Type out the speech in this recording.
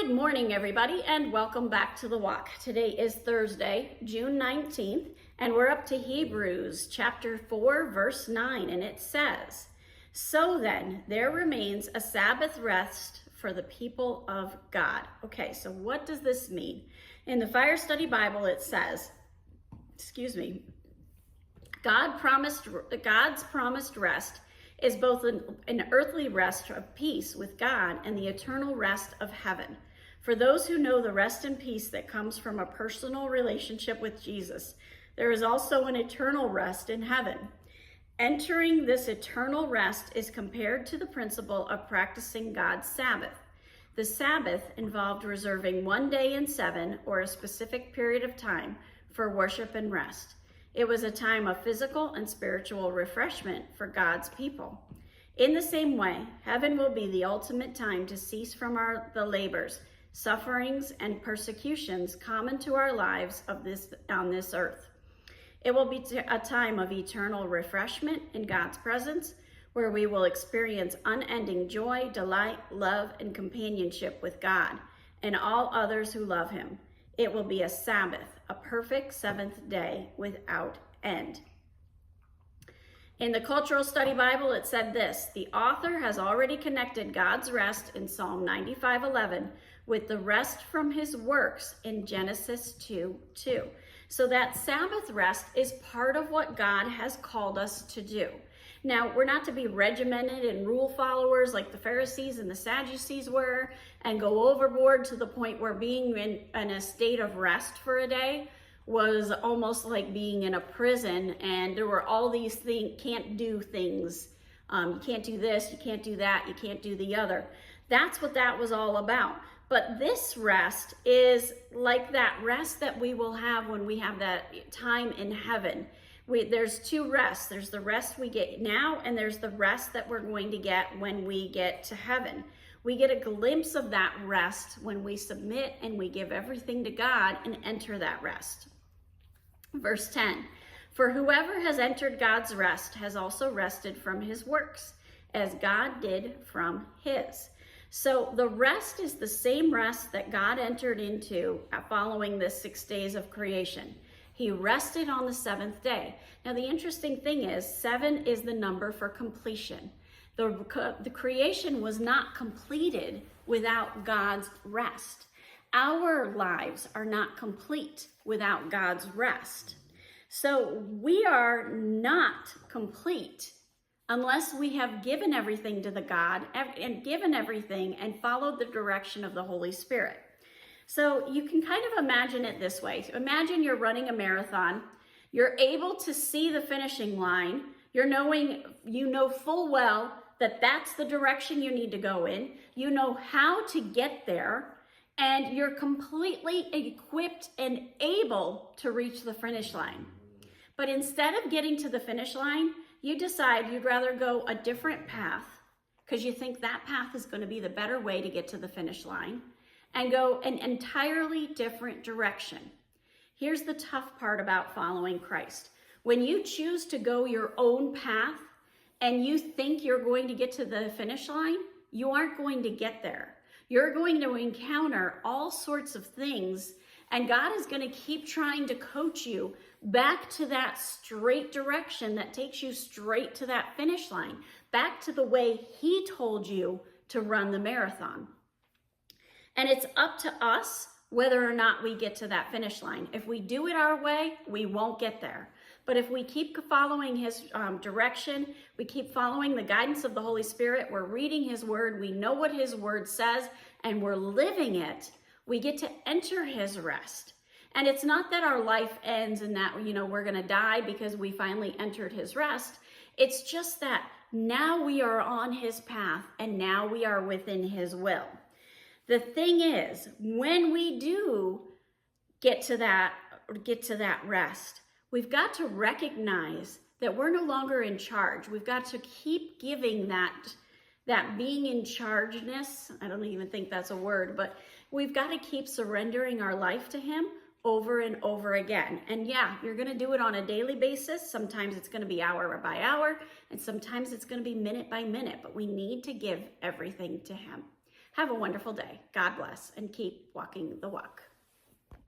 Good morning, everybody, and welcome back to The Walk. Today is Thursday, June 19th, and we're up to Hebrews chapter 4, verse 9, and it says, "So then, there remains a Sabbath rest for the people of God." Okay, so what does this mean? In the Fire Study Bible, it says, God's promised rest is both an earthly rest of peace with God and the eternal rest of heaven. For those who know the rest and peace that comes from a personal relationship with Jesus, there is also an eternal rest in heaven. Entering this eternal rest is compared to the principle of practicing God's Sabbath. The Sabbath involved reserving one day in 7 or a specific period of time for worship and rest. It was a time of physical and spiritual refreshment for God's people. In the same way, heaven will be the ultimate time to cease from the labors, sufferings, and persecutions common to our lives on this earth. It will be a time of eternal refreshment in God's presence, where we will experience unending joy, delight, love, and companionship with God and all others who love Him. It will be a Sabbath, a perfect seventh day without end. In the Cultural Study Bible, it said this: the author has already connected God's rest in Psalm 95:11 with the rest from His works in Genesis 2:2. So that Sabbath rest is part of what God has called us to do. Now, we're not to be regimented and rule followers like the Pharisees and the Sadducees were and go overboard to the point where being in a state of rest for a day was almost like being in a prison, and there were all these can't do things. You can't do this, you can't do that, you can't do the other. That's what that was all about. But this rest is like that rest that we will have when we have that time in heaven. There's two rests. There's the rest we get now, and there's the rest that we're going to get when we get to heaven. We get a glimpse of that rest when we submit and we give everything to God and enter that rest. Verse 10, "For whoever has entered God's rest has also rested from his works, as God did from his." So the rest is the same rest that God entered into following the 6 days of creation. He rested on the 7th day. Now, the interesting thing is 7 is the number for completion. The creation was not completed without God's rest. Our lives are not complete without God's rest. So we are not complete unless we have given everything to the God and given everything and followed the direction of the Holy Spirit. So you can kind of imagine it this way. Imagine you're running a marathon. You're able to see the finishing line. You know full well that that's the direction you need to go in. You know how to get there, and you're completely equipped and able to reach the finish line. But instead of getting to the finish line, you decide you'd rather go a different path because you think that path is going to be the better way to get to the finish line, and go an entirely different direction. Here's the tough part about following Christ. When you choose to go your own path and you think you're going to get to the finish line, you aren't going to get there. You're going to encounter all sorts of things, and God is going to keep trying to coach you back to that straight direction that takes you straight to that finish line, back to the way He told you to run the marathon. And it's up to us whether or not we get to that finish line. If we do it our way, we won't get there. But if we keep following His direction, we keep following the guidance of the Holy Spirit, we're reading His Word, we know what His Word says, and we're living it, we get to enter His rest. And it's not that our life ends and that, we're going to die because we finally entered His rest. It's just that now we are on His path, and now we are within His will. The thing is, when we do get to that rest, we've got to recognize that we're no longer in charge. We've got to keep giving that being in chargeness. I don't even think that's a word, but we've got to keep surrendering our life to Him over and over again. And yeah, you're going to do it on a daily basis. Sometimes it's going to be hour by hour, and sometimes it's going to be minute by minute, but we need to give everything to Him. Have a wonderful day. God bless, and keep walking the walk.